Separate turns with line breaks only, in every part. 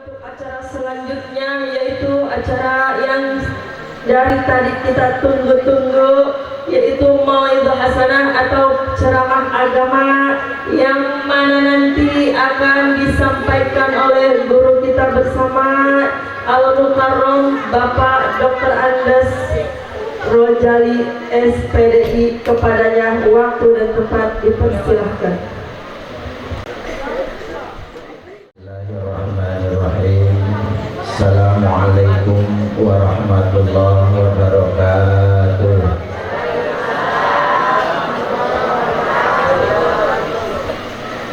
Untuk acara selanjutnya yaitu acara yang dari tadi kita tunggu-tunggu, yaitu Mau'izah Hasanah atau ceramah agama yang mana nanti akan disampaikan oleh guru kita bersama Al-Mukarram Bapak Dr. Andes Rojali SPDI. Kepadanya waktu dan tempat dipersilahkan.
Assalamualaikum warahmatullahi wabarakatuh.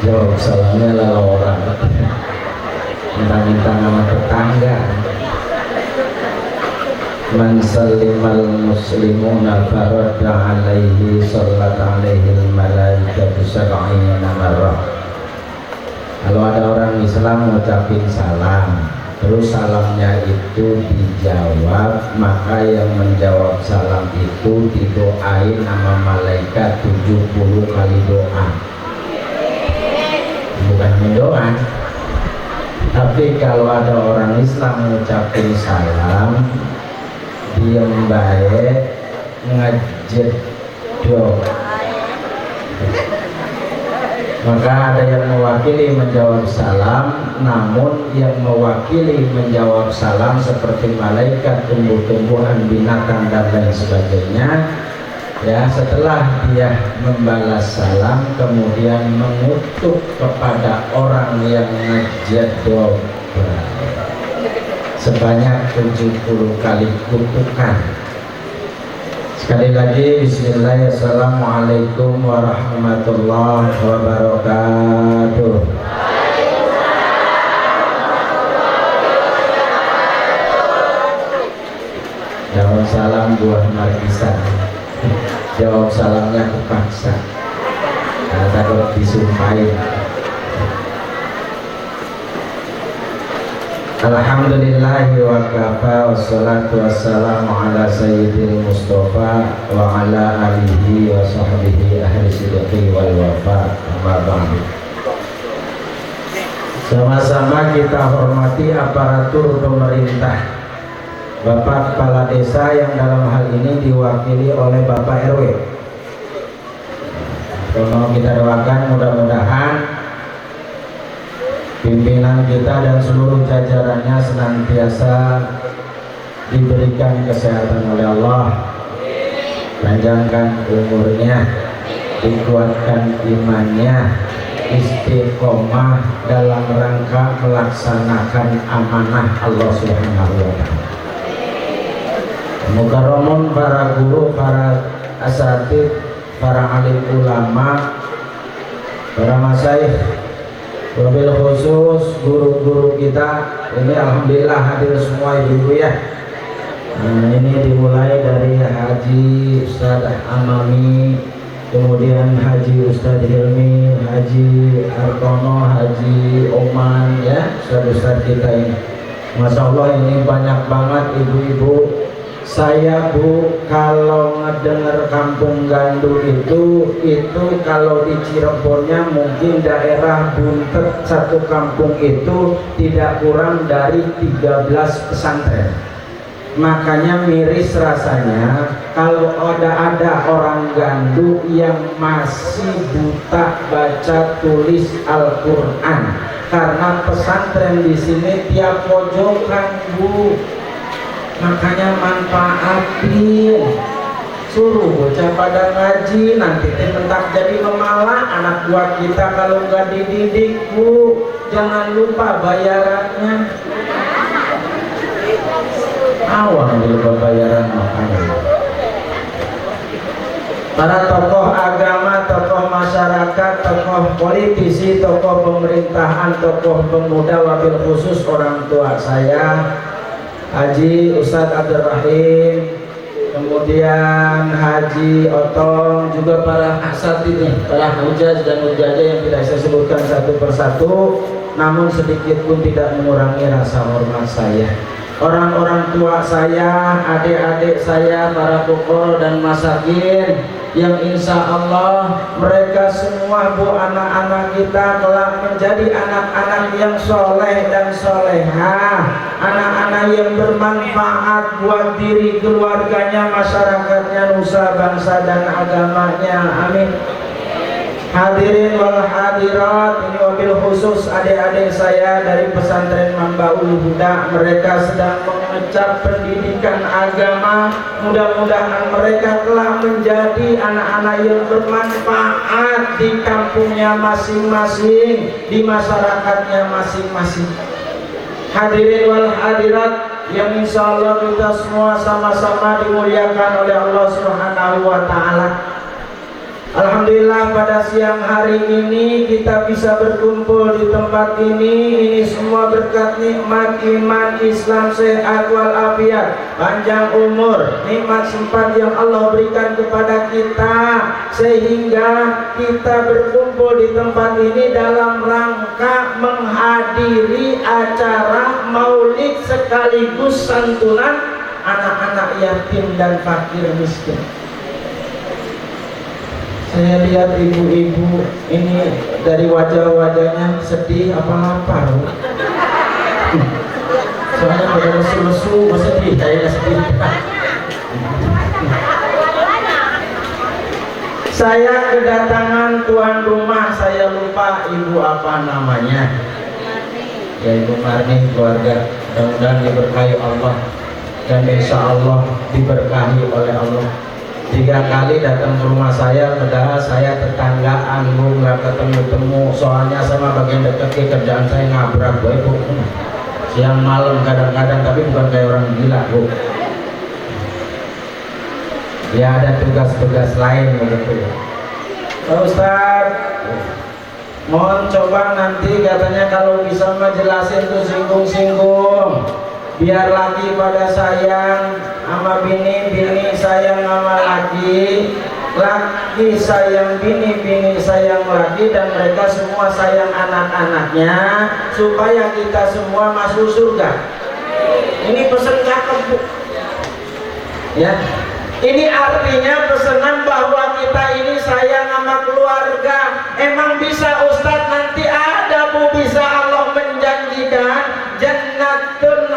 Jawab salamnya lah orang minta-minta nama tetangga. Man sallimal muslimuna faradda alaihi sallat alaihi malaikatu sab'ina marrah. Kalau ada orang Islam ngucapin salam, terus salamnya itu dijawab, maka yang menjawab salam itu didoain nama malaikat 70 kali doa. Bukan mendoa. Tapi kalau ada orang Islam ngucapin salam, diam baik, ngejedok, maka ada yang mewakili menjawab salam, namun yang mewakili menjawab salam seperti malaikat, tumbuh-tumbuhan, binatang dan lain sebagainya, ya, setelah dia membalas salam kemudian mengutuk kepada orang yang ngejedok sebanyak 70 kali kutukan. Sekali lagi, bismillahirrahmanirrahim. Assalamualaikum warahmatullahi wabarakatuh. Jawab salam buah markisan. Jawab salamnya kepaksa. Takut disumpahin. Alhamdulillahi wa kafa, wassalatu wassalamu ala sayyidil mustafa wa ala alihi wa sahbihi ahli sidqi wal wafa, amma ba'du. Sama-sama kita hormati aparatur pemerintah, Bapak Kepala Desa yang dalam hal ini diwakili oleh Bapak RW. Kalau kita doakan mudah-mudahan pimpinan kita dan seluruh jajarannya senantiasa diberikan kesehatan oleh Allah, panjangkan umurnya, dikuatkan imannya, istiqomah dalam rangka melaksanakan amanah Allah Subhanahu wa Ta'ala. Mukarramun para guru, para asatidz, para alim ulama, para masyayikh, wabil khusus guru-guru kita ini alhamdulillah hadir semua ibu-ibu ya. Ini dimulai dari Haji Ustadz Amami, kemudian Haji Ustadz Hilmi, Haji Artono, Haji Oman ya, Ustadz kita ini. Masya Allah ini banyak banget ibu-ibu. Saya Bu, kalau ngedenger Kampung Gandu itu kalau di Cirebonnya mungkin daerah Buntet satu kampung itu tidak kurang dari 13 pesantren. Makanya miris rasanya kalau ada orang Gandu yang masih buta baca tulis Al-Quran, karena pesantren di sini tiap pojokan Bu. Makanya manfaatin, suruh bocah pada ngaji, nanti mentak jadi memala anak buah kita kalau nggak dididik Bu. Jangan lupa bayarannya. Awang lupa bayaran makanya. Para tokoh agama, tokoh masyarakat, tokoh politisi, tokoh pemerintahan, tokoh pemuda, wabil khusus orang tua saya Haji Ustadz Abdul Rahim, kemudian Haji Otong, juga para asatidz, para hujaj dan hujajah yang tidak saya sebutkan satu persatu, namun sedikit pun tidak mengurangi rasa hormat saya. orang-orang tua saya, adik-adik saya, para fuqara dan masakin yang insya Allah mereka semua bu anak-anak kita kelak menjadi anak-anak yang soleh dan solehah, anak-anak yang bermanfaat buat diri keluarganya, masyarakatnya, nusa bangsa dan agamanya, amin. Hadirin wal hadirat, ini wabil khusus adik-adik saya dari pesantren Mambaul Huda. Mereka sedang mengecap pendidikan agama. Mudah-mudahan mereka telah menjadi anak-anak yang bermanfaat di kampungnya masing-masing, di masyarakatnya masing-masing. Hadirin wal hadirat yang insya Allah kita semua sama-sama dimuliakan oleh Allah Subhanahu wa Ta'ala. Alhamdulillah pada siang hari ini kita bisa berkumpul di tempat ini semua berkat nikmat iman, Islam, sehat walafiat, panjang umur, nikmat sempat yang Allah berikan kepada kita sehingga kita berkumpul di tempat ini dalam rangka menghadiri acara maulid sekaligus santunan anak-anak yatim dan fakir miskin. Saya lihat ibu-ibu ini dari wajah-wajahnya sedih apa lapar. Soalnya pada lesu-lesu, sedih, saya sedih. Saya kedatangan tuan rumah, saya lupa ibu apa namanya. Ya Ibu Marni, keluarga, mudah-mudahan diberkahi Allah dan insya Allah diberkahi oleh Allah. 3 kali datang ke rumah saya, padahal saya tetanggaan bu, nggak ketemu-temu. Soalnya sama bagian dekat kerjaan saya nabrak bu, ibu. Siang malam kadang-kadang, tapi bukan kayak orang gila bu. Ya ada tugas-tugas lain begitu. Pak Ustadz, mohon coba nanti katanya kalau bisa ngejelasin tuh singgung-singgung. Biar laki pada sayang sama bini, bini sayang sama laki, laki sayang bini, bini sayang laki, dan mereka semua sayang anak-anaknya supaya kita semua masuk surga. Ini pesan cakep bu. Ya, ini artinya pesanan bahwa kita ini sayang sama keluarga. Emang bisa Ustadz nanti ada bu, bisa Allah menjanjikan jannatun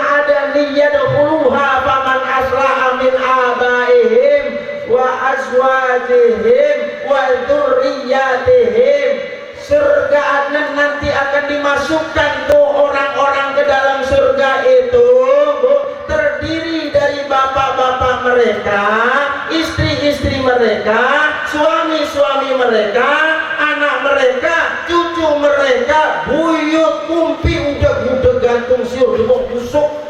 yadkhuluha faman aslaha min abaihim wa azwajihim wa dzurriyyatihim. Surga nanti akan dimasukkan tuh orang-orang ke dalam surga itu terdiri dari bapak-bapak mereka, istri-istri mereka, suami-suami mereka, anak mereka, cucu mereka, buyut, kumpi, udah gantung siur dibok busuk.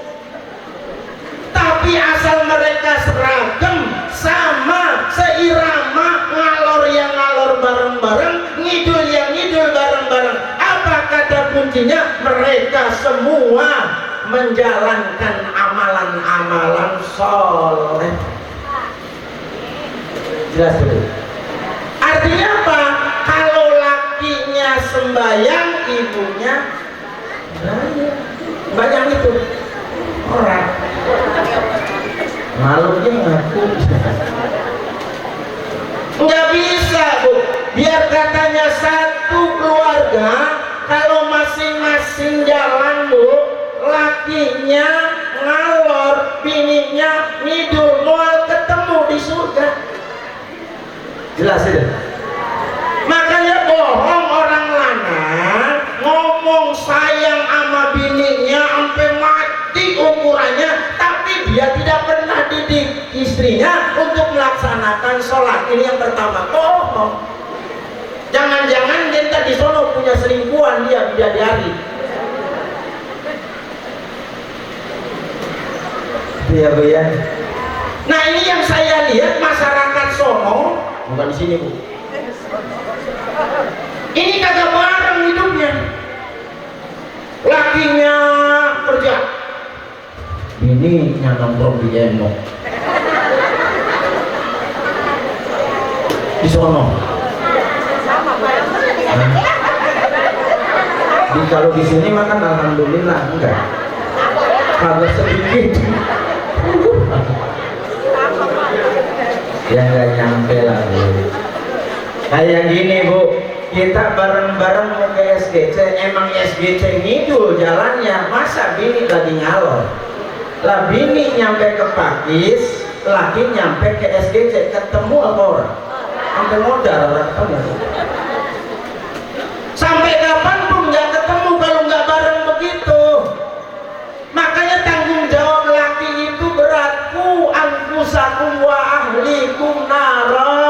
Tapi asal mereka seragam, sama, seirama, ngalor yang ngalor bareng-bareng, ngidul yang ngidul bareng-bareng. Apa kata kuncinya? Mereka semua menjalankan amalan-amalan soleh. Jelas dulu. Artinya apa? Kalau lakinya sembahyang, ibunya banyak itu orang malunya ngaku. Nggak bisa bu, biar katanya satu keluarga kalau masing-masing jalan bu, lakinya ngalor, bininya ngidul, mau ketemu di surga. Jelas itu. Makanya bohong orang lanang ngomong sayang sama bininya sampai mati ukurannya, tapi dia tidak pernah didik istrinya untuk melaksanakan sholat. Ini yang pertama, bohong. Jangan-jangan dia tadi sono punya selingkuhan dia bidadari. Iya bu ya. Nah ini yang saya lihat masyarakat sono, bukan di sini bu. Ini kagak bareng hidupnya. Lakinya kerja, bininya nongkrong di endok di sono. Jadi kalau di sini makan alhamdulillah enggak. Kagak sedikit. Ya nggak nyampe lah Bu. Kayak gini Bu, kita bareng-bareng mau ke SGC, emang SGC ngidul jalannya, masa bini lagi ngalor. Lah bini nyampe ke Pakis, laki nyampe ke SGC, ketemu apa orang? Sampai modal orang ketemu. Sampai kapan pun nggak ketemu kalau nggak bareng begitu. Makanya tanggung jawab laki itu berat. Ku anfusakum wa ahlikum nara.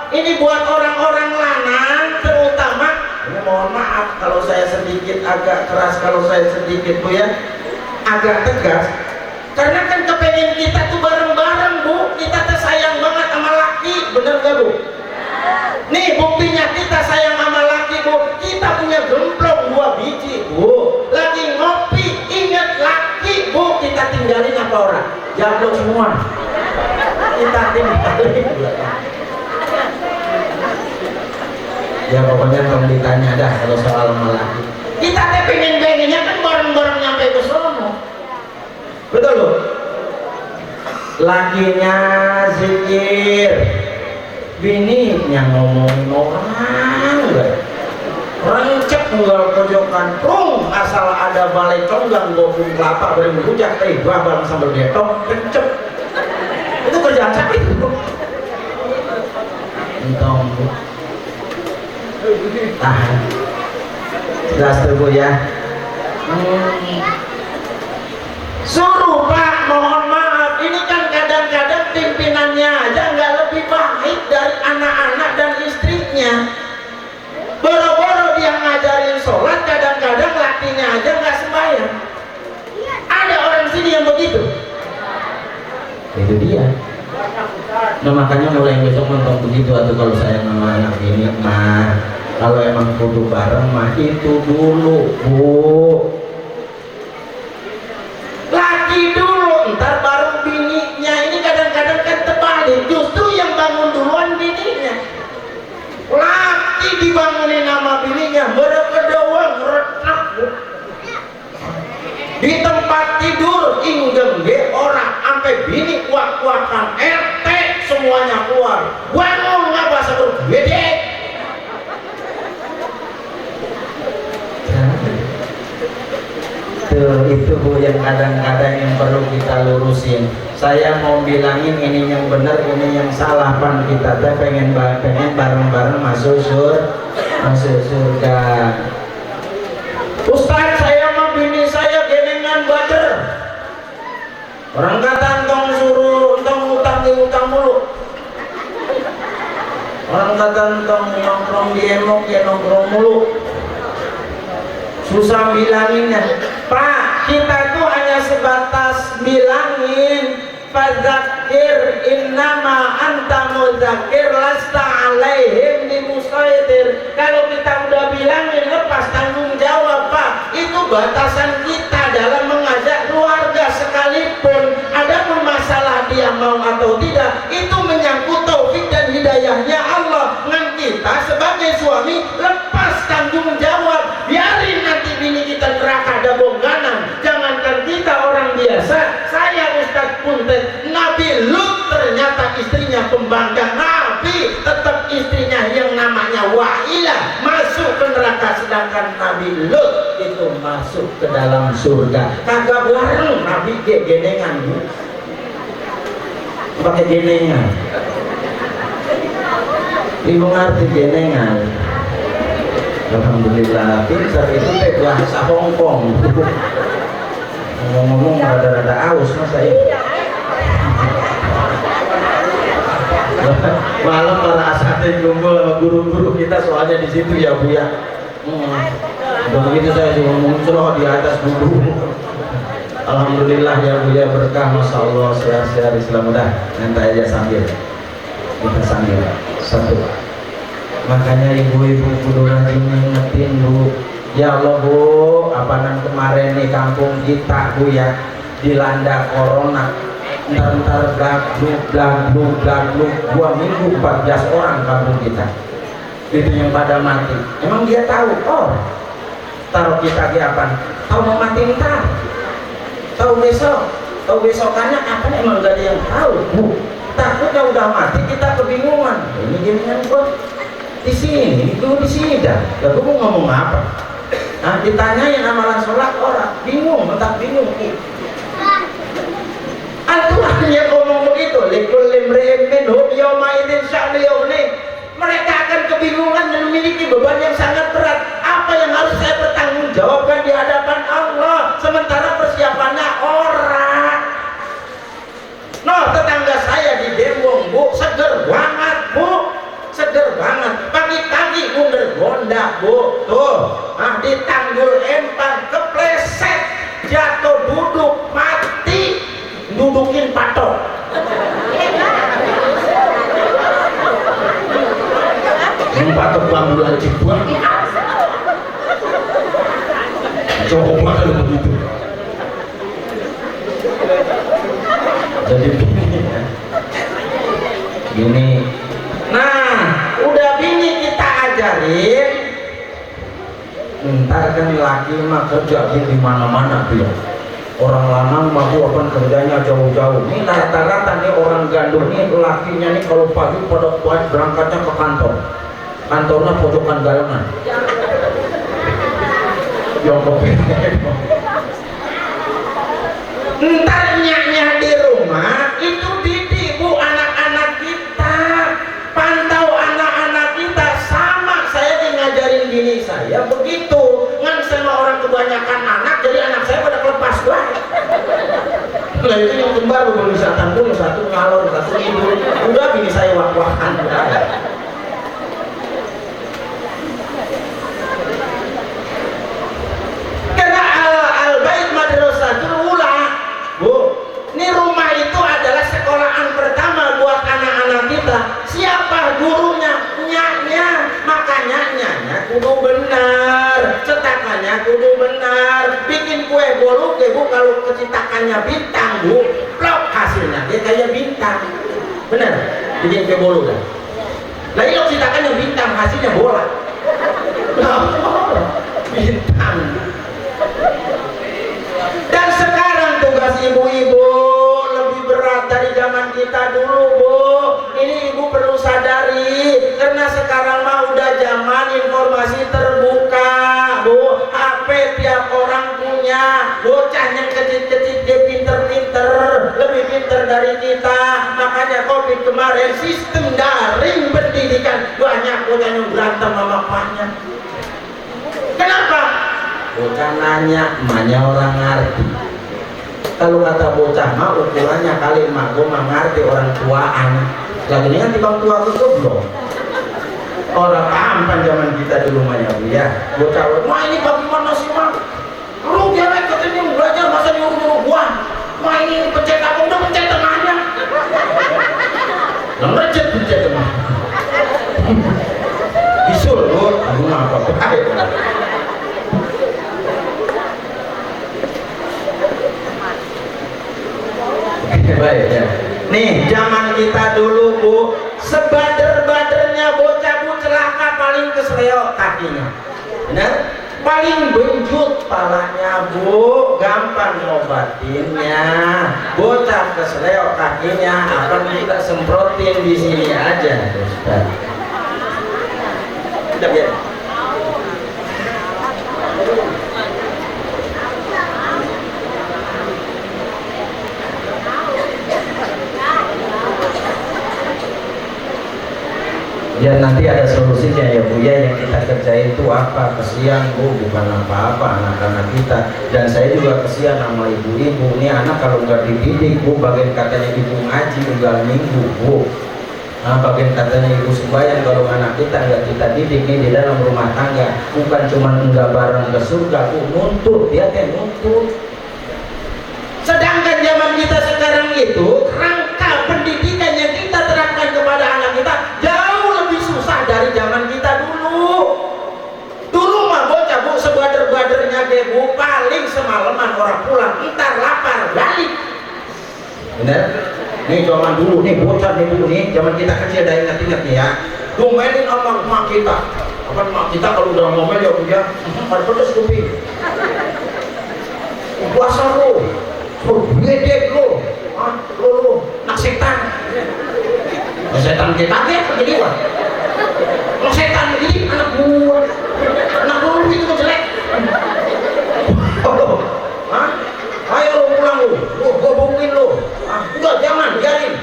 Ini buat orang-orang lanang terutama. Ini mohon maaf kalau saya sedikit agak keras, kalau saya sedikit Bu ya agak tegas. Karena kan kepengen kita tuh bareng-bareng Bu. Kita tuh sayang banget sama laki, bener gak Bu? Nih buktinya kita sayang sama laki Bu. Kita punya gemplong 2 biji Bu. Lagi ngopi, ingat laki Bu. Kita tinggalin apa orang? Jablok semua. Kita tinggalin. Ya pokoknya tolong ditanya dah kalau soal sama laki. Kita teh pengen-pengennya kan bareng-bareng nyampe ke sono. Betul loh. Lakinya zikir, bininya ngomongin orang, rencep nggal pojokan, asal ada balai conggang gopung kelapa beri rujak teh bareng sambal getong, rencep. Itu kerjaan sakit itu. Entong tahan. Jelas tuh Bu ya. Suruh Pak, mohon maaf, ini kan kadang-kadang pimpinannya aja nggak lebih baik dari anak-anak dan istrinya. Boro-boro dia ngajarin sholat, kadang-kadang lakinya aja nggak sembahyang. Ada orang sini yang begitu. Itu dia. Nah makanya mulai besok mentok begitu atau kalau saya sama anak ini mah kalau emang kudu bareng mah itu dulu Bu. Laki dulu, ntar baru bininya. Ini kadang-kadang kan terbalik. Justru yang bangun duluan bininya. Laki dibangunin sama bininya, mereka doang retak di tempat tidur inggem ge orang sampai bini kuat-kuatan RT semuanya keluar. Bangun nggak bahasa bergede. Tuh, itu Bu yang kadang-kadang yang perlu kita lurusin. Saya mau bilangin ini yang benar, ini yang salah. Pan kita teh pengen bareng-bareng masuk surga. Ustaz, saya mau bini saya genengan bader. Orang kata entong suruh entong utang mulu. Orang kata entong nongkrong di emok ya nongkrong mulu. Susah bilanginnya. Pak, kita tuh hanya sebatas bilangin fadzakir innama anta mudzakir lasta alaihim bimusaitir. Kalau kita udah bilangin lepas tanggung jawab Pak. Itu batasan kita dalam mengajak keluarga sekalipun. Adapun masalah dia mau atau tidak, itu menyangkut taufik dan hidayahnya Allah. Ngan kita sebagai suami lepas tanggung jawab. Biarin nanti bini kita neraka ada bongkanan. Jangankan kita orang biasa, saya Ustadz Punten, Nabi Lut ternyata istrinya pembangkang. Nabi tetap istrinya yang namanya Wailah masuk ke neraka, sedangkan Nabi Lut itu masuk ke dalam surga. Kagak bareng Nabi genengan Bu. Pakai genengan. Ibu ngerti genengan. Alhamdulillah, pintar itu teh bahasa Hongkong. Ngomong-ngomong rada-rada aus masa ini. Malam para asatid kumpul sama guru-guru kita soalnya di situ ya Bu ya. Begitu saya juga muncul di atas guru. Alhamdulillah ya Bu ya, berkah, masya Allah, sehat-sehat Islam. Udah nanti aja sambil kita sambil satu. Makanya ibu-ibu kudu rajin ngingetin Bu. Ya Allah Bu, apaan kemarin nih kampung kita Bu ya dilanda corona. Ntar gagluk 2 minggu 14 orang kampung kita. Itu yang pada mati. Emang dia tahu? Oh, taruh kita di apa? Tahu mau mati ntar. tahu besokannya apa emang gak ada yang tahu, Bu. Takutnya udah mati kita kebingungan. Ini gini kan gua di sini, itu di sini dah. Lalu gua ngomong apa? Nah, ditanyain amalan sholat orang bingung, tetap bingung. Al-Qurannya ngomong begitu, likul limri'in minhum yawma idzin sya'nu yughni. Mereka akan kebingungan dan memiliki beban yang sangat berat. Apa yang harus saya bertanggungjawabkan di hadapan Allah, sementara persiapannya orang. No, tetangga saya di Dembong, Bu, seger banget, Bu, seger banget. Pagi-pagi gonda, Bu, tuh, di Tanggul Empang kepleset, jatuh duduk mati, dudukin patok. Patok bambu aja buang. Coba kalau begitu. Jadi gini. Nah, udah bini kita ajarin. Ntar kan laki mah kerja di mana-mana dia. Orang lanang mah akan kerjanya jauh-jauh. Ini rata-rata nih orang gandul nih lakinya nih kalau pagi pada kuat berangkatnya ke kantor. Kantornya pojokan galengan. Yang ntar nyaknya di rumah itu didik, Bu, anak-anak kita. Pantau anak-anak kita. Sama saya ngajarin gini saya begitu. Ngan sama orang kebanyakan anak, jadi anak saya pada kelepas banget. Nah itu yang kembar belum bisa tampung, satu ngalor, satu tidur. Udah bini saya wak-wakan. Karena al-bait madrasatul ula, Bu. Ini rumah itu adalah sekolahan pertama buat anak-anak kita. Siapa gurunya? Nyanya. Makanya nyanya kudu benar, cetakannya kudu benar. Bikin kue bolu, Bu, kalau kecetakannya bintang, Bu, plok hasilnya dia kayak bintang. Benar? Bikin kue bolu kan? Lah ini cetakannya bintang, hasilnya bola. Bintang. Dan sekarang tugas ibu-ibu lebih berat dari zaman kita dulu, Bu. Ini ibu perlu sadari, karena sekarang mah udah zaman informasi terbuka, Bu. HP tiap orang punya. Bocahnya kecil-kecil dia pinter-pinter, lebih pinter dari kita. Makanya COVID kemarin sistem daring pendidikan, banyak bocah yang berantem sama bapaknya. Kenapa? Bocah nanya, emaknya orang ngerti. Kalau kata bocah mah ukurannya kali emak gue mah ngerti orang tuaan. Lagi ini kan timbang tua ke goblok. Orang kampan zaman kita dulu mah ya. Bocah, wah ini bagaimana sih, Mak? Lu gelek katanya belajar masa nyuruh-nyuruh gua. Wah ini pencet apa? Udah pencet tengahnya. Ngerecet pencet tengah. Bisul, Bu. Aduh, apa-apa. Baik ya. Nih zaman kita dulu, Bu, sebader-badernya bocah, Bu, celaka paling kesleo kakinya. Benar? Paling benjut palanya, Bu, gampang ngobatinnya. Bocah kesleo kakinya akan kita semprotin di sini aja, Ustaz. Udah biar. Ya nanti ada solusinya ya, Bu, ya. Yang kita kerjain itu apa? Kesian, Bu, bukan apa-apa anak-anak kita. Dan saya juga kesian sama ibu-ibu. Ini anak kalau nggak dididik, Bu, bagian katanya ibu ngaji unggal minggu, Bu. Nah, bagian katanya ibu sembahyang, kalau anak kita nggak kita didik nih di dalam rumah tangga, bukan cuma enggak bareng ke surga, Bu, nuntut, dia kan nuntut. Sedangkan zaman kita sekarang itu, rangka pendidikan yang kita terapkan kepada anak kita jauh lebih susah dari zaman kita dulu. Dulu mah bocah, Bu, sebader-badernya deh, Bu, paling semalaman orang pulang, ntar lapar balik. Bener? Nih zaman dulu nih, bocah nih dulu nih, zaman kita kecil, ada ingat-ingat nih ya. Ngomelin sama emak kita. Apa emak kita kalau udah ngomel ya udah, pada pedes kuping. Puasa lu. Gede lo, lo nak setan. Setan kita apa jadi wah? Lo setan jadi anak gua, itu kok jelek. Ayo lo pulang lo, gua bohongin lo. Enggak, jangan, biarin.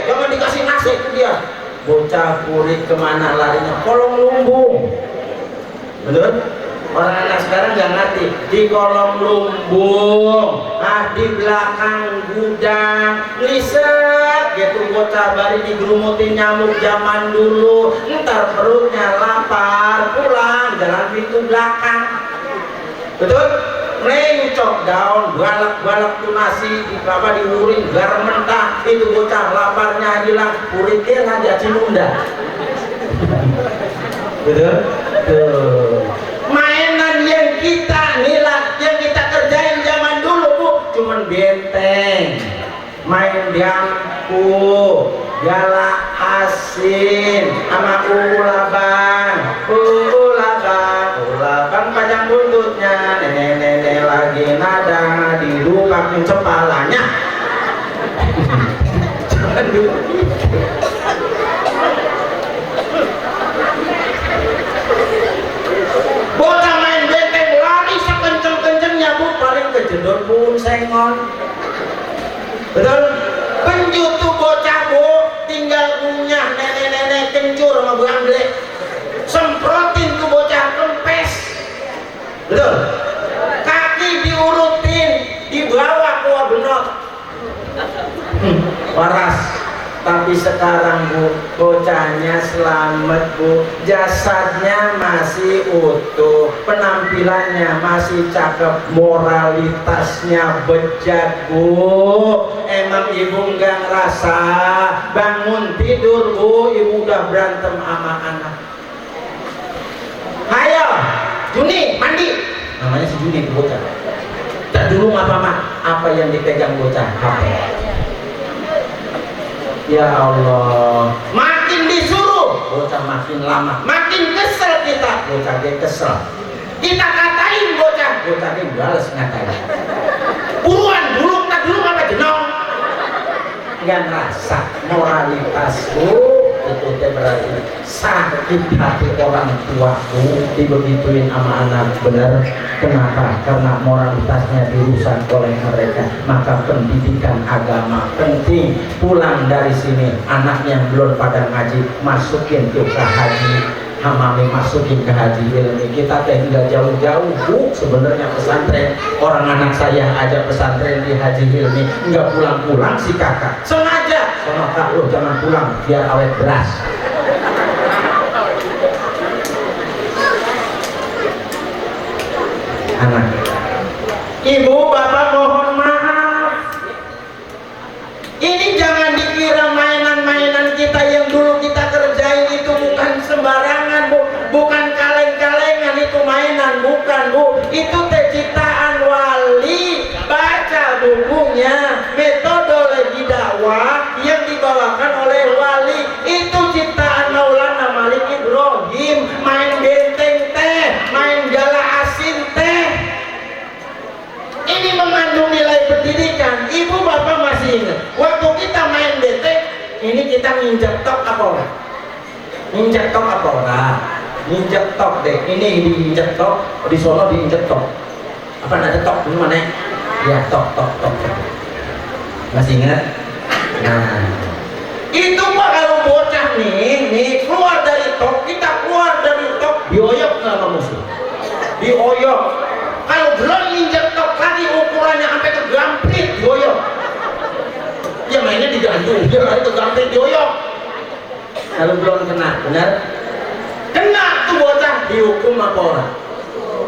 Jangan dikasih nasi itu dia. Bocah kurik kemana larinya? Kolong lumbung. Betul? Orang anak sekarang nggak ngerti. Di kolong lumbung, di belakang gudang, liset gitu bocah bari digerumutin nyamuk zaman dulu. Ntar perutnya lapar, pulang jalan pintu belakang. Betul? Mencok daun, balak-balak tuh nasi di bawah diurin garam mentah, itu bocah laparnya hilang, kuritnya lagi aci nunda. Betul? Tuh. Mainan yang kita nilai, yang kita kerjain zaman dulu bu, cuman benteng, main diampu, galak asin, sama ulaban panjang buntutnya, nenek-nenek lagi nada dilupakin kepalanya. Jangan dulu. Bocah main benteng lari sekenceng-kencengnya bu, paling kejedot pun sengon. Betul? Penjut tuh bocah bu, tinggal ngunyah nenek-nenek kencur sama bu Angle, semprotin tuh bocah kempes. Betul? Kaki diurutin, dibawa ke benot. Waras. Tapi sekarang bu, bocahnya selamat bu, jasadnya masih utuh, penampilannya masih cakep, moralitasnya bejat bu. Emang ibu nggak ngerasa bangun tidur bu, ibu udah berantem sama anak. Ayo, Juni mandi, namanya si Juni bu bocah. Tak dulu apa yang dipegang bocah? HP. Ya Allah, makin disuruh bocah makin lama, makin kesel kita, bocah dia kesel. Kita katain bocah dia balas ngatain. Buruan dulu, tak dulu apa jenong? Nggak ngerasa moralitas bu, itu berarti sakit hati orang tua bu, dibegituin sama anak. Bener? Kenapa? Karena moralitasnya dirusak oleh mereka. Maka pendidikan agama penting. Pulang dari sini, anak yang belum pada ngaji masukin ke haji Hamami, masukin ke haji ilmi. Kita teh tidak jauh-jauh bu, sebenarnya pesantren. Orang anak saya aja pesantren di haji ilmi, nggak pulang-pulang si kakak sengaja. Sono kak lo jangan pulang biar awet beras. Anak, ibu bapak mohon maaf, ini jangan dikira mainan-mainan kita yang dulu kita kerjain itu bukan sembarangan bu, bukan kaleng-kalengan, itu mainan, bukan bu, itu ciptaan wali. Baca bukunya Metodologi Dakwah yang dibawakan oleh wali, itu ciptaan Maulana Malik Ibrahim. Main benteng teh, main gala asin teh, ini mengandung nilai pendidikan. Ibu bapak masih ingat waktu kita main benteng ini, kita nginjak tok apa ora? Nginjak tok apa ora? Nginjak tok deh, ini diinjak tok, di sono diinjak tok. Apa ada tok di mana? Ya tok. Masih ingat? Nah, itu pak kalau bocah nih keluar dari tok, kita keluar dari tok, dioyok nggak sama musuh? Dioyok. Kalau belum injak tok lagi ukurannya sampai ke gamprit, dioyok. Ya mainnya digantung, biar lari ke gamprit, dioyok. Kalau belum kena, benar? Kena tuh bocah, dihukum apa orang?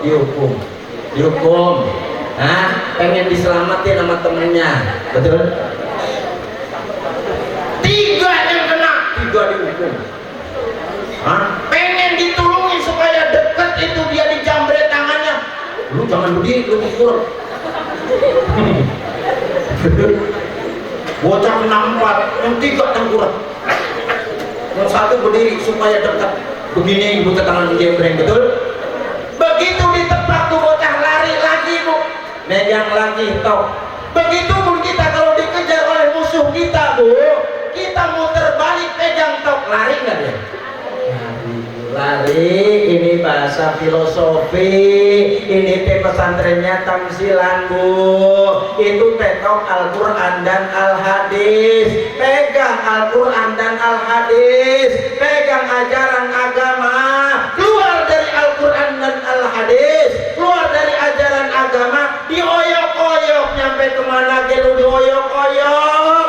Dihukum. Nah, pengen diselamatin sama temennya, betul? 3 yang kena, 3 dihukum. Pengen ditulungi supaya deket itu dia dijambret tangannya. Lu jangan berdiri, lu pukul. Bocah kena 4, yang 3 tengkurap. Yang 1 berdiri supaya dekat. Begini ibu ke tangan jembreng, betul? Begitu ditebak tuh bocah lari lagi bu, megang lagi tok. Begitu lari nggak dia? Lari, ini bahasa filosofi, ini teh pesantrennya tamsilan bu, itu tekok Al-Quran dan Al-Hadis, pegang Al-Quran dan Al-Hadis, pegang ajaran agama, keluar dari Al-Quran dan Al-Hadis, keluar dari ajaran agama, dioyok-oyok, nyampe kemana gitu dioyok-oyok.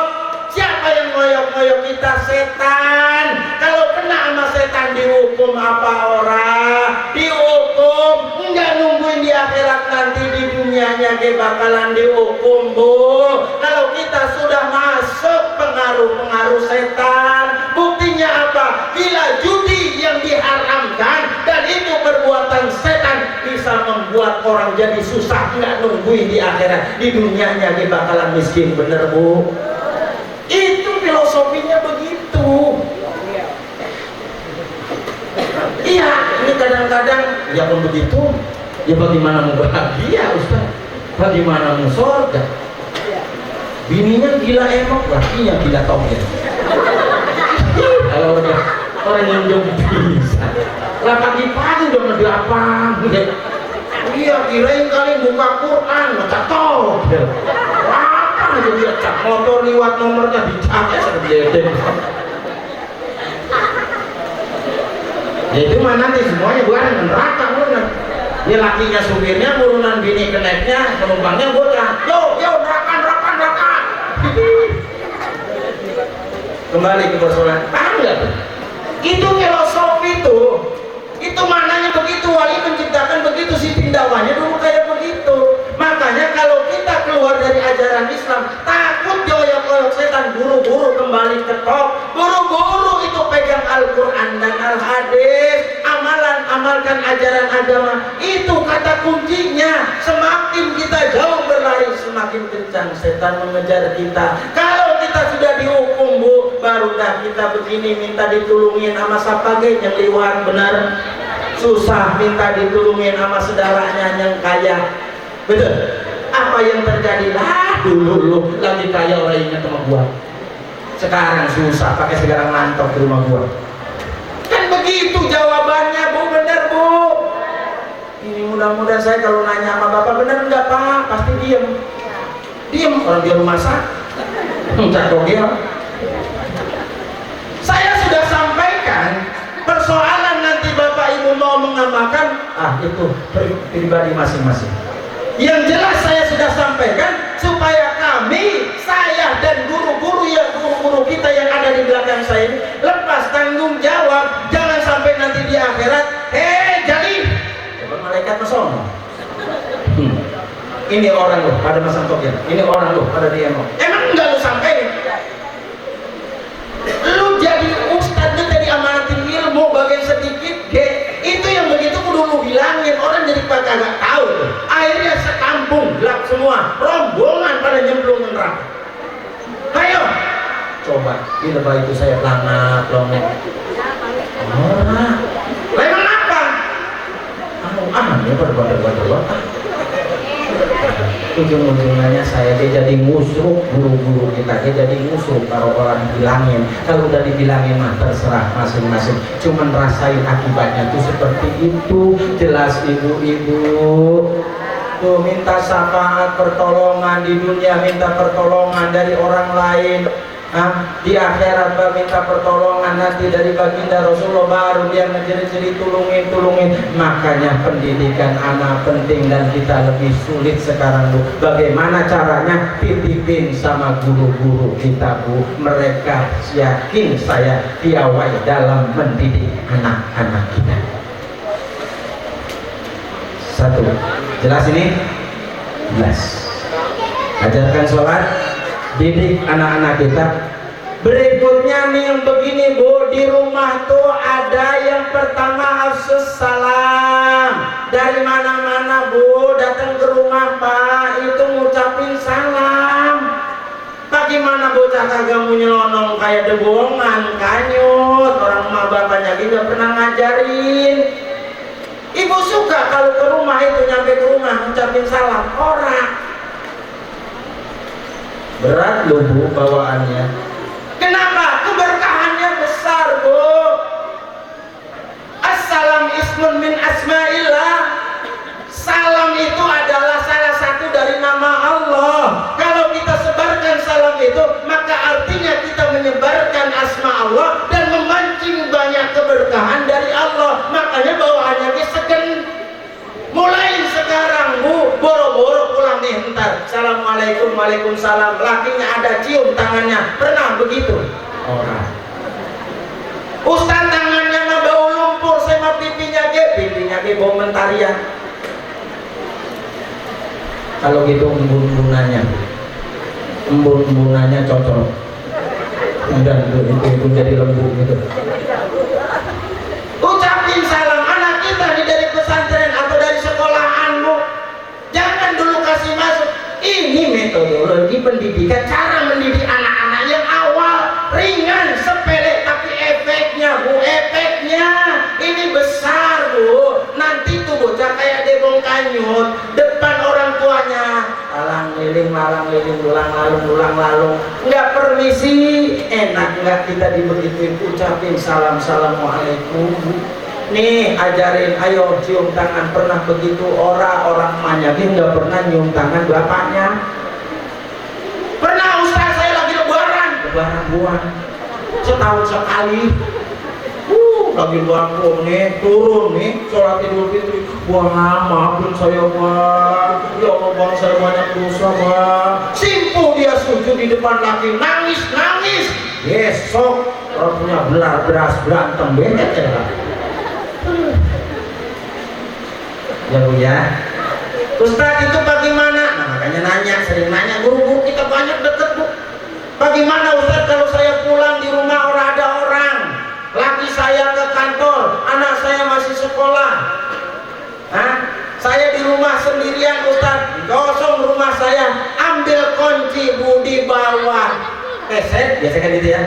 Siapa yang ngoyok-ngoyok kita? Setan. Kalau kena sama setan dihukum apa orang? Dihukum. Enggak nungguin di akhirat, nanti di dunianya dia bakalan dihukum bu. Kalau kita sudah masuk pengaruh-pengaruh setan, buktinya apa? Gila judi yang diharamkan dan itu perbuatan setan bisa membuat orang jadi susah, enggak nungguin di akhirat, di dunianya dia bakalan miskin. Bener bu? Itu filosofinya begitu. Iya, ini kadang-kadang ya pun begitu. Ya bagaimana mau bahagia Ustaz? Bagaimana mau surga? Bininya gila emok, lakinya gila togel. Kalau orang yang jauh bisa. Lah pagi-pagi udah mau diapaan? Iya, kirain kali buka Quran, baca togel. Jadi cak motor liwat nomornya dicak sedih. Ya itu mah nanti semuanya bukan neraka bener. Ya lakinya supirnya, urunan bini keneknya, penumpangnya bocah. Yo neraka. Kembali ke persoalan. Paham nggak? Itu filosofi tuh. Itu maknanya begitu. Wali menciptakan begitu, si pindawanya dulu kayak begitu. Makanya kalau kita keluar dari ajaran Islam, takut dioyok-oyok setan, buru-buru kembali ke top, buru-buru itu pegang Al-Quran dan Al-Hadis, amalkan ajaran agama. Itu kata kuncinya. Semakin kita jauh berlari, semakin kencang setan mengejar kita. Kalau kita sudah dihukum bu, baru dah kita begini minta ditulungin sama sapage yang liwat benar. Susah minta ditulungin sama saudaranya yang kaya. Betul. Apa yang terjadi? Lah dulu lagi kaya orang ingat sama gua. Sekarang susah pakai segala ngantok di rumah gua. Kan begitu jawabannya bu, bener bu. Ini mudah-mudahan saya kalau nanya sama bapak bener enggak pak, pasti diem orang dia rumah sakit. Saya sudah sampaikan persoalan nanti bapak ibu mau mengamalkan itu pribadi masing-masing. Yang jelas saya sudah sampaikan supaya kami, saya dan guru-guru kita yang ada di belakang saya ini lepas tanggung jawab. Jangan sampai nanti di akhirat, jadi malaikat mesona. Ini orang loh pada masang togel, ini orang loh pada demo. Emang enggak lu sampai? Lu jadi ustadz, lu jadi amanatin ilmu bagian sedikit, itu yang begitu kudu lu bilangin, orang jadi pada gak tahu. Akhirnya sekampung gelap semua, rombongan pada nyemplung neraka. Ayo coba di lebah itu saya pelangap longeng. Memang apa? Aneh berbuat ujung-ujungnya saya jadi musuh guru-guru kita, jadi musuh kalau orang bilangin. Kalau udah dibilangin mah terserah masing-masing, cuman rasain akibatnya tuh seperti itu. Jelas ibu-ibu tuh minta syafaat pertolongan di dunia, minta pertolongan dari orang lain. Di akhirat minta pertolongan nanti dari baginda Rasulullah, baru dia menjadi tulungin. Makanya pendidikan anak penting dan kita lebih sulit sekarang bu. Bagaimana caranya? Titipin sama guru-guru kita bu. Mereka yakin saya piawai dalam mendidik anak-anak kita. Satu, jelas ini? Jelas. Ajarkan sholat, didik anak-anak kita. Berikutnya nih yang begini bu, di rumah tuh ada yang pertama afsus salam. Dari mana-mana bu datang ke rumah pak itu ngucapin salam. Bagaimana bocah kagak mau nyelonong kayak debongan kanyut, orang rumah bapaknya juga pernah ngajarin. Ibu suka kalau ke rumah itu nyampe ke rumah ngucapin salam orang. Berat loh bu bawaannya. Kenapa? Keberkahannya besar bu. ismun min asma'illah. Salam itu adalah salah satu dari nama Allah. Kalau kita sebarkan salam itu, maka artinya kita menyebarkan asma Allah dan memancing banyak keberkahan dari Allah. Makanya bawaannya segen. Mulai sekarang Bu, boro-boro pulang nih ntar. Assalamualaikum, waalaikumsalam. Lakinya ada cium tangannya. Pernah begitu? Orang. Ustaz tangannya mah bau lumpur, saya mah pipinya ge bau mentarian. Kalau gitu embun-embunannya cocok. Dan itu jadi lembut gitu. Ucapin salam anak kita nih dari pesantren atau dari sekolahanmu. Jangan dulu kasih masuk. Ini metodologi pendidikan, cara mendidik anak-anak yang awal, ringan, sepele, tapi efeknya Bu, efeknya ini besar Bu. Nanti tuh bocah kayak debong kanyut depan orang tuanya, malang liling, ulang lalung, nggak permisi. Enak nggak kita dibegituin, ucapin salam, assalamualaikum. Nih ajarin, ayo cium tangan. Pernah begitu orang manyakin nggak pernah nyium tangan bapaknya. Pernah Ustaz, saya lagi lebaran buan setahun sekali. Lagi luar nih, turun nih, sholat Idul Fitri. Wah, maafin saya Bang. Ya Allah Bang, saya banyak dosa Bang. Simpu dia sujud di depan laki, nangis. Besok orang punya beras berantem benet ya. Ya Bu ya. Ustaz itu bagaimana? Nah, makanya nanya, sering nanya, guru-guru kita banyak deket Bu. Bagaimana Ustaz kalau saya pulang di rumah ada orang? Laki saya ke kantor, anak saya masih sekolah. Saya di rumah sendirian Ustaz, kosong rumah saya. Ambil kunci Bu di bawah keset, biasa kan gitu ya.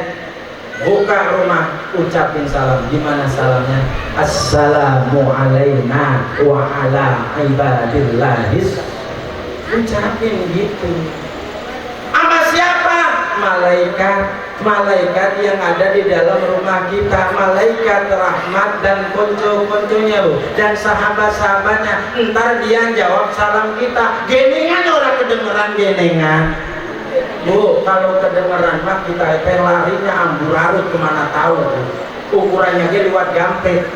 Buka rumah, ucapin salam. Gimana salamnya? Assalamu alaina wa ala ibadillahis. Ucapin gitu. Sama siapa? Malaikat yang ada di dalam rumah kita, malaikat rahmat dan konco-konconya Bu, dan sahabat-sahabatnya. Ntar dia jawab salam kita. Genengan orang kedengeran genengan Bu. Kalau kedengeran mah kita larinya amburadul kemana tahu Bu. Ukurannya dia lewat gampe.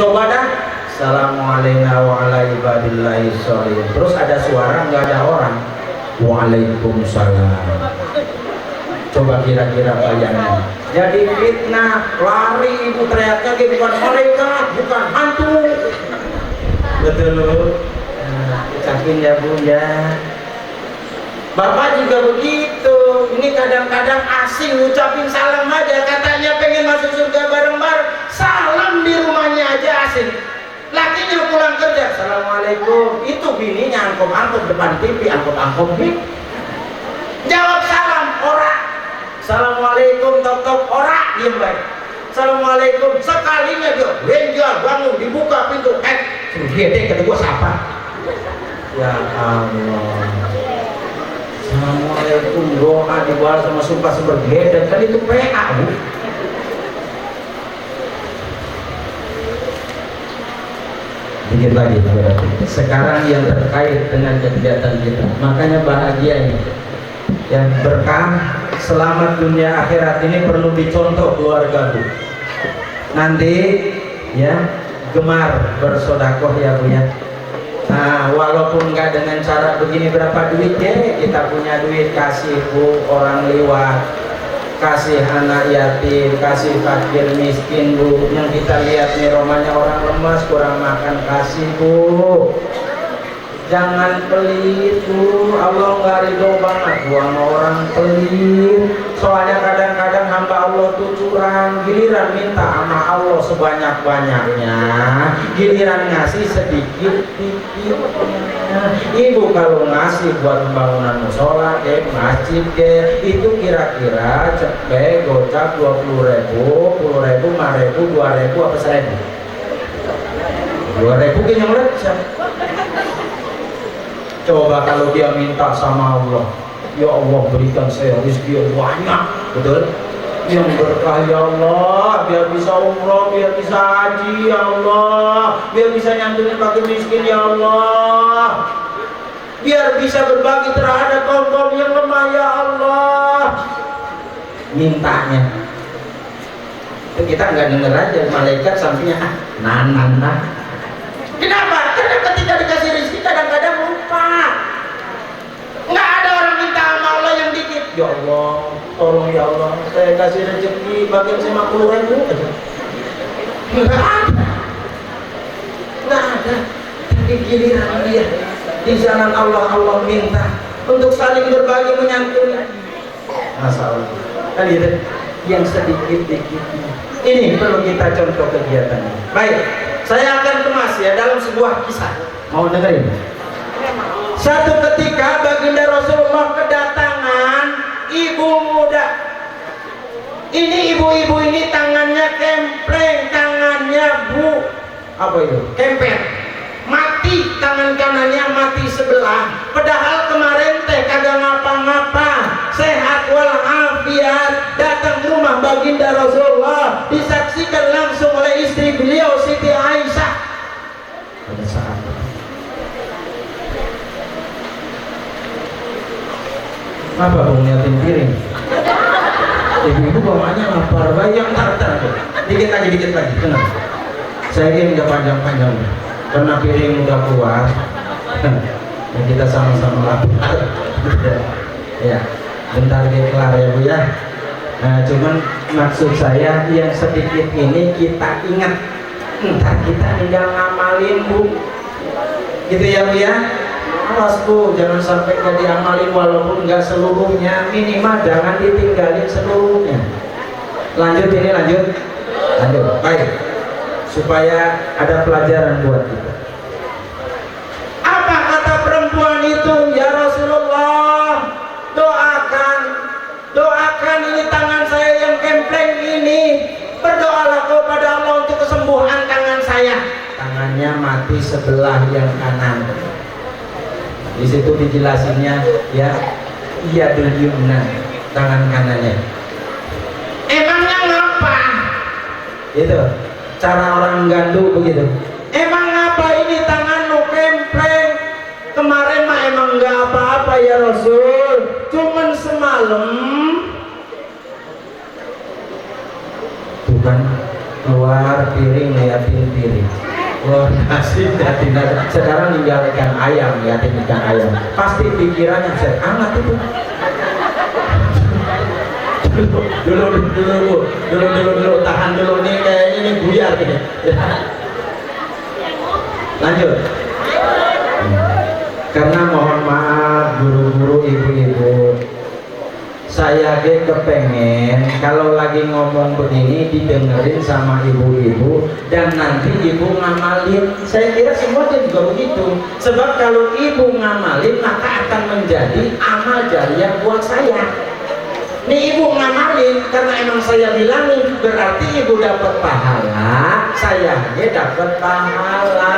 Coba dah. Assalamualaikum wa ibadillahi sholihin. Terus ada suara nggak ada orang. Waalaikumsalam. Coba kira-kira bayangin. Jadi fitnah, lari ibu teriaknya bukan malaikat, bukan hantu. Betul. Ucapin ya Bu ya. Bapak juga begitu. Ini kadang-kadang asing ngucapin salam aja, katanya pengen masuk surga bareng-bareng. Salam di rumahnya aja asing. Lakinya pulang kerja, assalamualaikum. Itu bininya angkop-angkop depan TV, angkop-angkop nih. Jawab salam, ora. Assalamualaikum, tok-tok, ora, diem baik. Assalamualaikum, sekalinya dia benjol, bangun, dibuka pintu. Gede kata gua siapa? Ya Allah. Assalamualaikum, doa dibalas sama sumpah sebergede, kan itu PA Bu. Dikit lagi berarti. Sekarang yang terkait dengan kegiatan kita, makanya bahagia ini. Yang berkah, selamat dunia akhirat ini perlu dicontoh keluarga Bu. Nanti ya gemar bersodakoh ya Bu ya. Nah, walaupun nggak dengan cara begini, berapa duit ya kita punya duit, kasih Bu orang lewat, kasih anak yatim, kasih fakir miskin Bu. Yang kita lihat nih romanya orang lemas kurang makan, kasih Bu. Jangan pelit Bu, Allah nggak ridho banget gua sama orang pelit. Soalnya kadang-kadang hamba Allah tuh curang, giliran minta sama Allah sebanyak-banyaknya, giliran ngasih sedikit-sedikit. Ibu kalau ngasih buat pembangunan musola, masjid, itu kira-kira cepet gocap 20.000, 10.000, 5.000, 2.000 apa 1.000? 2.000 kayaknya melecah. Coba kalau dia minta sama Allah, ya Allah berikan saya rezeki yang banyak, betul? yang berkah ya Allah, biar bisa umroh, biar bisa haji ya Allah, biar bisa nyantunin fakir miskin ya Allah, biar bisa berbagi terhadap kaum yang lemah ya Allah. Mintanya itu kita nggak denger aja, malaikat sampingnya nah. Kenapa? Karena ketika dikasih rezeki kadang-kadang lupa. Nggak ada orang minta sama Allah yang dikit. Ya Allah, tolong ya Allah, saya kasih rezeki bagian 50.000 aja. Nggak ada. Di giliran dia di jalan Allah, Allah minta untuk saling berbagi menyantuni. Masalah kan gitu, yang sedikit-dikit ini perlu kita contoh kegiatannya. Baik, saya akan kemas ya dalam sebuah kisah. Mau dengerin? Satu ketika baginda Rasulullah kedatangan ibu muda. Ini ibu-ibu ini tangannya kempleng, tangannya apa itu? Kemper. Mati tangan kanannya, mati sebelah. Padahal kemarin teh kagak ngapa-ngapa, sehat walafiat. Datang ke rumah baginda Rasulullah, disaksikan langsung oleh istri beliau Siti Aisyah. Pada saat apa bang ngeliatin piring? Ibu-ibu bawanya lapar, bayang tartar. Dikit lagi, tenang. Saya ini nggak panjang-panjang, karena piring udah keluar. Dan kita sama-sama lapar. Ya, bentar dia kelar ya Bu ya. Nah, cuman maksud saya yang sedikit ini kita ingat, ntar kita tinggal ngamalin Bu. Gitu ya Bu ya. Awas Bu, jangan sampai nggak diamalin walaupun nggak seluruhnya, minimal jangan ditinggalin seluruhnya. Lanjut. Baik, supaya ada pelajaran buat kita. Apa kata perempuan itu? Ya Rasulullah, doakan ini tangan saya yang kempleng ini, berdoalah kepada Allah untuk kesembuhan tangan saya. Tangannya mati sebelah yang kanan. Di situ dijelasinnya ya, iya yumna, tangan kanannya. Emangnya ngapa? Itu cara orang gandu begitu. Emang ngapa ini tanganmu kempleng? Kemarin mah emang nggak apa-apa ya Rasul, cuman semalam tuh kan keluar piring liatin piring. Keluar nasi liatin nasi. Sekarang tinggal ikan ayam, liatin ikan ayam. Pasti pikirannya saya hangat itu. Dulu tahan dulu nih, kayaknya ini buyar gitu. Lanjut. Karena mohon maaf guru-guru, ibu-ibu, saya kepengen kalau lagi ngomong begini didengerin sama ibu-ibu dan nanti ibu ngamalin. Saya kira semuanya juga begitu. Sebab kalau ibu ngamalin maka akan menjadi amal jariah buat saya. Nih ibu ngamalin karena emang saya bilangin, berarti ibu dapat pahala, saya dapat pahala.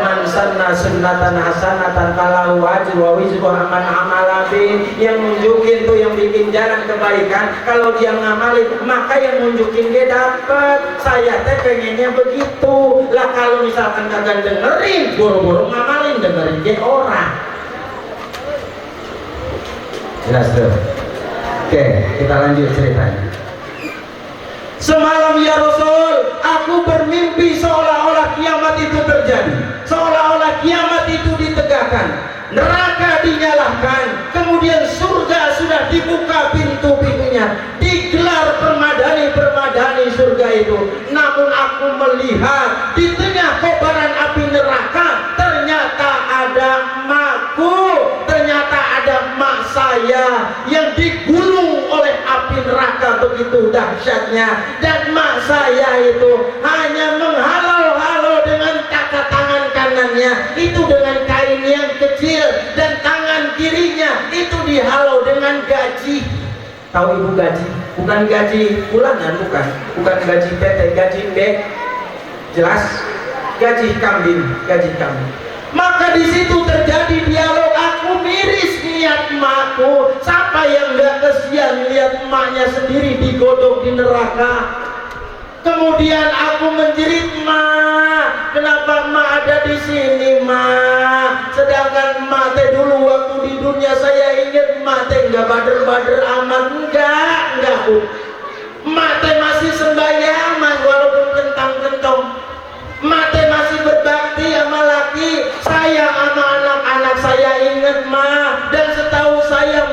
Man sanna sunnatan hasanatan falahu ajru wa wizru man amala bi. Yang nunjukin tuh, yang bikin jalan kebaikan, kalau dia ngamalin maka yang nunjukin dia dapat. Saya teh pengennya begitu lah. Kalau misalkan kagak dengerin, boro-boro ngamalin, dengerin dia orang. Jelas tuh. Oke, kita lanjut ceritanya. Semalam ya Rasul, aku bermimpi seolah-olah kiamat itu terjadi, seolah-olah kiamat itu ditegakkan, neraka dinyalakan, kemudian surga sudah dibuka pintu-pintunya, digelar permadani surga itu. Namun aku melihat di tengah kobaran api neraka ternyata ada emakku, ternyata ada emak saya yang digulung oleh api neraka begitu dahsyatnya. Dan emak saya itu hanya menghalau-halau dengan tangan kanannya itu dengan kain yang kecil, dan tangan kirinya itu dihalau dengan gaji. Tahu ibu gaji? Bukan gaji bulanan, bukan gaji PT, gaji B. Jelas? Gaji kambing. Maka di situ terjadi dialog. Aku miris lihat emakku. Siapa yang gak kesian lihat emaknya sendiri digodok di neraka. Kemudian aku menjerit, "Ma, kenapa Ma ada di sini, Ma? Sedangkan Ma teh dulu waktu di dunia saya ingat Ma teh enggak bader-bader amat, enggak Bu. Ma teh masih sembahyang, Ma, walaupun kentang-kentong. Ma teh masih berbakti sama laki saya, sama anak-anak saya ingat, Ma. Dan setahu saya,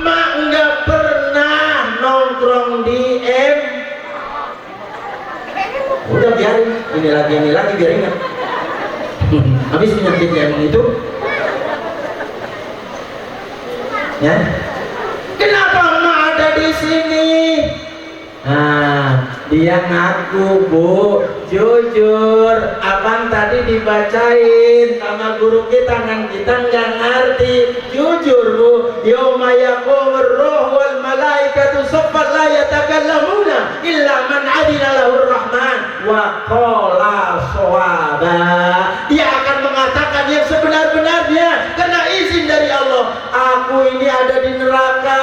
Ma enggak pernah nongkrong di Udah biarin, ini lagi biar ingat. Habis penyakitnya emang itu. Ya. Kenapa Ma ada di sini? Nah, dia ngaku, Bu, jujur, abang tadi dibacain sama guru kita, kan kita nggak ngerti. Jujur, Bu, yauma yaqumur ruh wal malaikatu saffan la yatakallamuna illa man adina lahur rahman wa qala shawaba. Dia akan mengatakan yang sebenar-benarnya karena izin dari Allah. Aku ini ada di neraka,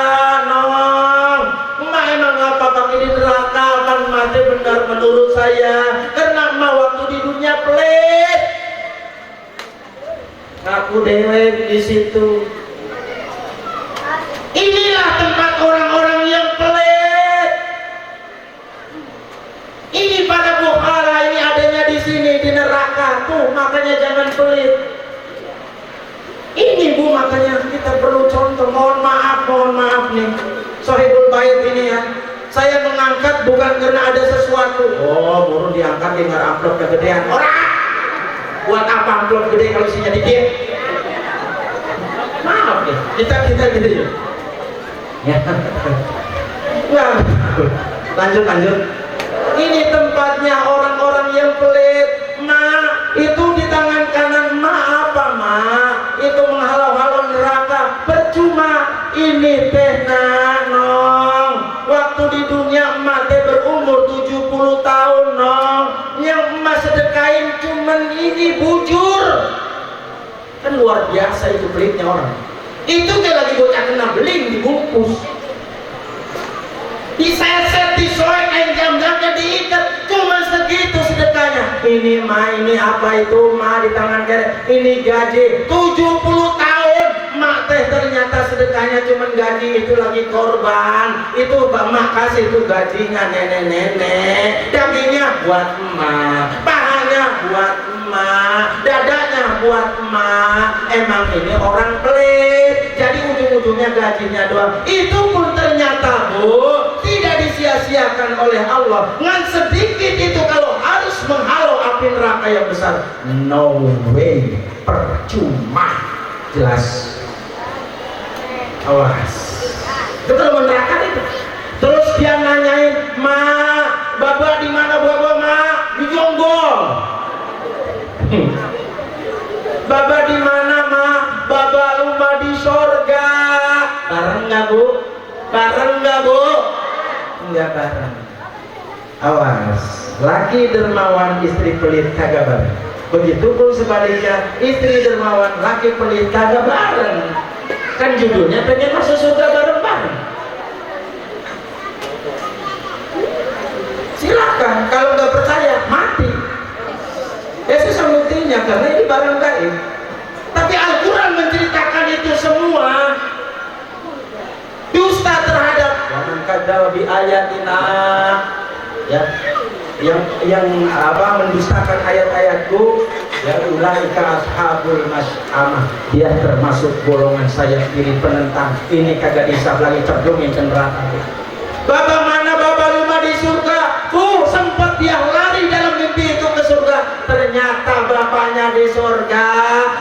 emang apa pakai di neraka? Kan mati benar menurut saya, karena emak waktu di dunia pelit. Aku dewek di situ. Inilah tempat orang-orang yang pelit. Ini para bukhara ini adanya di sini di neraka tuh, makanya jangan pelit. Ini Bu, makanya kita perlu contoh. Mohon maaf nih, Sohibul Bait ini ya. Saya mengangkat bukan karena ada sesuatu. Oh, baru diangkat dengar amplop kegedean. Orang buat apa amplop gede kalau isinya dikit? Maaf ya, kita gitu ya. Ya. Nah, lanjut. Ini tempatnya orang-orang yang pelit. Ma, itu di tangan kanan Ma apa, Ma? Itu menghalau-halau neraka. Percuma. Ini teh Nong, waktu di dunia emak teh berumur 70 tahun, Nong. Yang emak sedekain cuman ini bujur. Kan luar biasa itu pelitnya orang. Itu kayak lagi bocah kena beling dibungkus, diseset, disoek, jam-jamnya diikat, cuma segitu sedekahnya. Ini Ma, ini apa itu Ma di tangan kiri? Ini gaji 70 tahun. Mak teh ternyata sedekahnya cuma gaji, itu lagi korban. Itu Mak kasih itu gajinya nenek-nenek. Dagingnya buat emak, pahanya buat emak, dadanya buat emak. Emang ini orang pelit, jadi ujung-ujungnya gajinya doang. Itu pun ternyata, Bu, tidak disia-siakan oleh Allah. Ngan sedikit itu kalau harus menghalau api neraka yang besar, no way, percuma. Jelas. Awas. Itu kalau neraka itu. Terus dia nanyain, "Ma, Baba di mana Baba, Ma?" Di Jonggol. "Baba di mana, Ma?" "Baba rumah di sorga." Bareng nggak, Bu? Enggak bareng. Awas. Laki dermawan, istri pelit kagak bareng. Begitupun sebaliknya, istri dermawan, laki pelit kagak bareng. Kan judulnya pengen masuk surga bareng-bareng. Silakan, kalau nggak percaya mati. Yesus buktinya karena ini barang gaib. Tapi Al-Quran menceritakan itu semua. Dusta terhadap waman kadzdzaba bi ayatina, ya, yang mendustakan ayat-ayatku, ya, ulaika ashabul mas'amah, dia termasuk golongan sayap kiri penentang. Ini kagak disab lagi, cerdungin ke neraka. Baba mana? Baba rumah di surga. Sempat dia lari dalam mimpi itu ke surga. Ternyata bapaknya di surga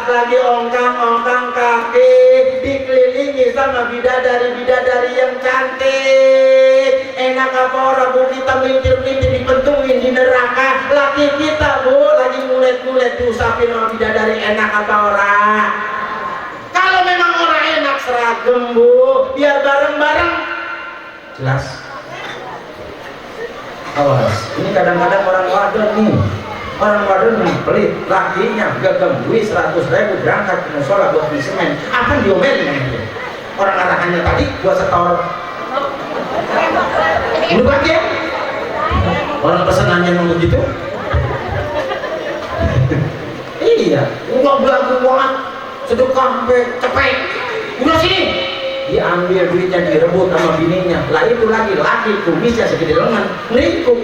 lagi ongkang-ongkang kaki, dikelilingi sama bidadari-bidadari yang cantik. Enak apa orang, Bu, kita mintir-mintir dipentungin di neraka. Laki kita, Bu, lagi ngulet-ngulet diusapin sama bidadari. Enak apa orang? Kalau memang orang enak seragam, Bu, biar bareng-bareng. Jelas. Awas, ini kadang-kadang orang wadon nih, orang wadon yang pelit, lakinya gagal duit 100.000 berangkat ke musola buat beli semen, akan diomelin. Orang arahannya tadi buat setor Ini bagian orang pesenannya mau begitu. Iya, uang belagu uang sedekah sampai cepet. Udah sini, diambil duitnya direbut sama bininya. Lah itu lagi laki kumisnya segede lengan, ngikut.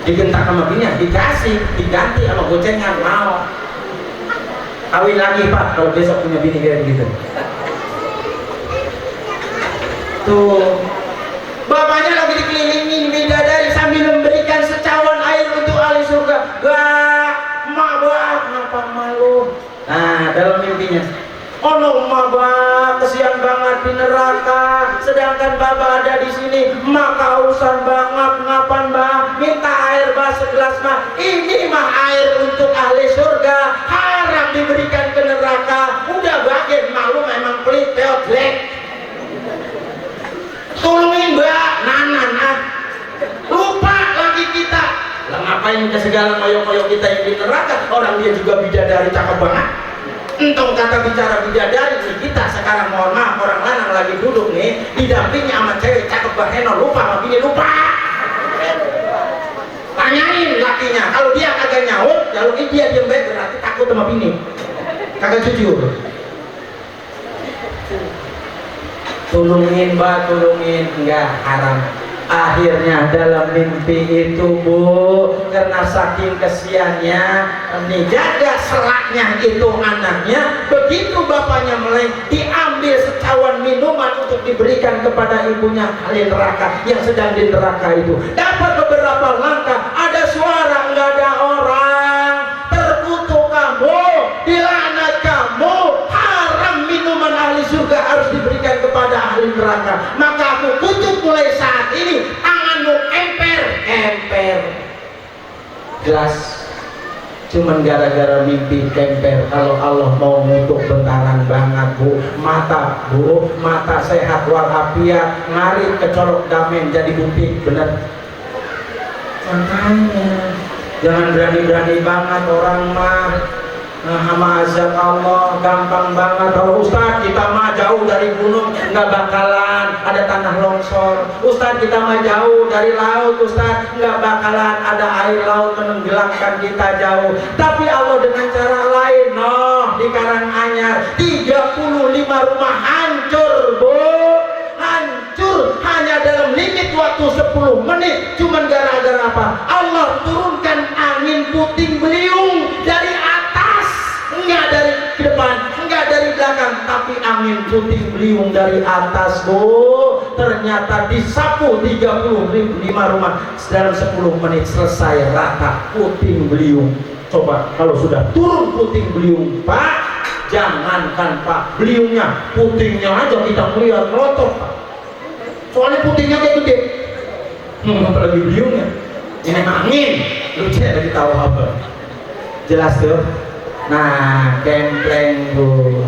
Digentak sama bininya, dikasih, diganti sama gocengan, mau. Kawin lagi Pak, kalau besok punya bini kayak begitu. Tuh, bapaknya lagi dikelilingin bidadari sambil memberikan secawan air untuk ahli surga. Gak, emak bang, ngapa malu? Nah, dalam mimpinya, oh no, emak bang, kesian banget di neraka. Sedangkan bapak ada di sini, emak kausan banget, ngapan bang? Minta air bang segelas mah. Ini mah air untuk ahli surga, haram diberikan ke neraka. Udah bagian malu memang pelit, peot. Tolongin mbak, nanan ah, lupa lagi kita. Lah ngapain ke segala moyok-moyok kita yang di neraka? Orang dia juga bidadari cakep banget. Entong kata bicara bidadari nih, kita sekarang mohon maaf orang lanang lagi duduk nih didampingi sama cewek cakep baheno, lupa sama bini, lupa. Tanyain lakinya, kalau dia kagak nyaut, kalau dia diam baik berarti takut sama bini, kagak jujur. Tolongin mbak, tolongin, enggak, haram. Akhirnya dalam mimpi itu bu, karena saking kesiannya nih jaga selaknya itu anaknya, begitu bapaknya meleng diambil secawan minuman untuk diberikan kepada ibunya ahli neraka yang sedang di neraka itu. Dapat beberapa langkah, ada suara, enggak ada orang, terkutuk kamu, dilaknat kamu, haram minuman ahli surga harus diberikan kepada ahli neraka. Maka aku kutuk mulai saat ini, tanganmu emper jelas. Cuman gara-gara mimpi kemper, kalau Allah mau ngutuk bentaran banget bu. Mata sehat walafiat, ngarit kecorok damen jadi bukti bener. Makanya jangan berani-berani banget orang mah. Nah, sama azab Allah gampang banget. Kalau Ustaz kita mah jauh dari gunung, nggak bakalan ada tanah longsor. Ustaz kita mah jauh dari laut, Ustaz nggak bakalan ada air laut menenggelamkan kita jauh. Tapi Allah dengan cara lain, di Karanganyar 35 rumah hancur bu, hancur hanya dalam limit waktu 10 menit. Cuman gara-gara apa? Allah turunkan angin puting beliung dari enggak dari depan, enggak dari belakang, tapi angin puting beliung dari atas bu. Ternyata disapu 35 rumah dalam 10 menit selesai rata puting beliung. Coba kalau sudah turun puting beliung pak, jangankan pak beliungnya, putingnya aja kita melihat melotot pak. Soalnya putingnya kayak gede, apalagi beliungnya. Ini angin, lu cek lagi tahu apa? Jelas tuh. Nah, kempleng bu.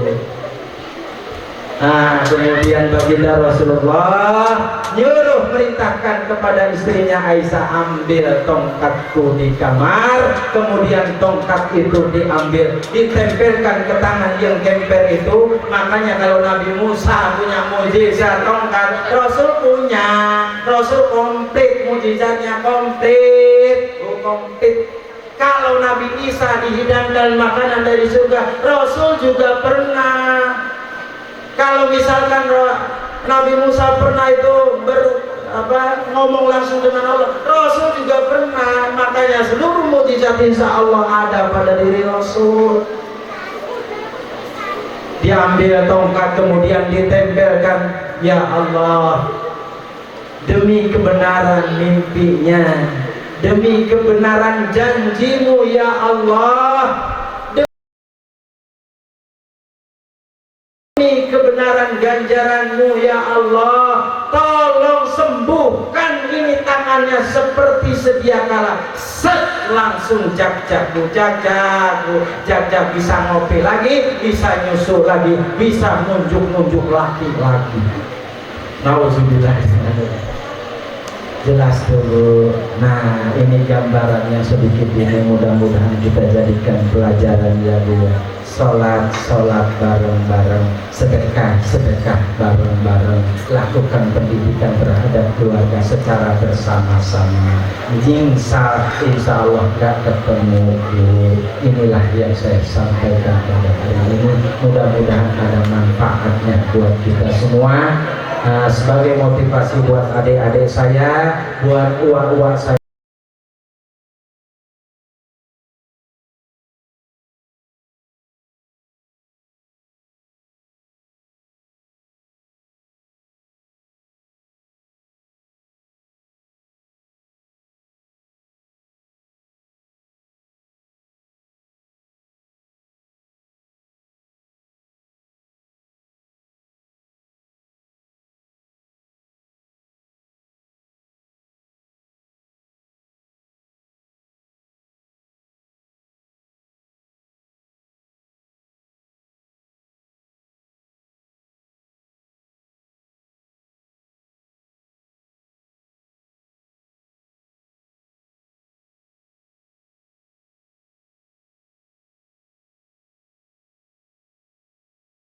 Nah, kemudian baginda Rasulullah nyuruh merintahkan kepada istrinya Aisyah, ambil tongkatku di kamar. Kemudian tongkat itu diambil, ditempelkan ke tangan yang kemper itu. Makanya kalau Nabi Musa punya mujizat tongkat, Rasul punya. Rasul komplit, mujizatnya komplit, komplit. Kalau Nabi Isa dihidangkan makanan dari surga, Rasul juga pernah. Kalau misalkan Nabi Musa pernah itu ngomong langsung dengan Allah, Rasul juga pernah. Makanya seluruh mukjizat insya Allah ada pada diri Rasul. Diambil tongkat kemudian ditempelkan. Ya Allah, demi kebenaran mimpinya, demi kebenaran janjimu ya Allah, demi kebenaran ganjaranmu ya Allah, tolong sembuhkan ini tangannya seperti sedia kala. Langsung jak bisa ngopi lagi, bisa nyusul lagi, bisa nunjuk laki-laki. Nauzubillah. Jelas dulu. Nah, ini gambarannya sedikit ini, mudah-mudahan kita jadikan pelajaran ya Bu. sholat bareng-bareng, sedekah bareng-bareng, lakukan pendidikan terhadap keluarga secara bersama-sama. Insya Allah gak ketemu. Inilah yang saya sampaikan pada hari ini. Mudah-mudahan ada manfaatnya buat kita semua. Sebagai motivasi buat adik-adik saya, buat uang-uang saya.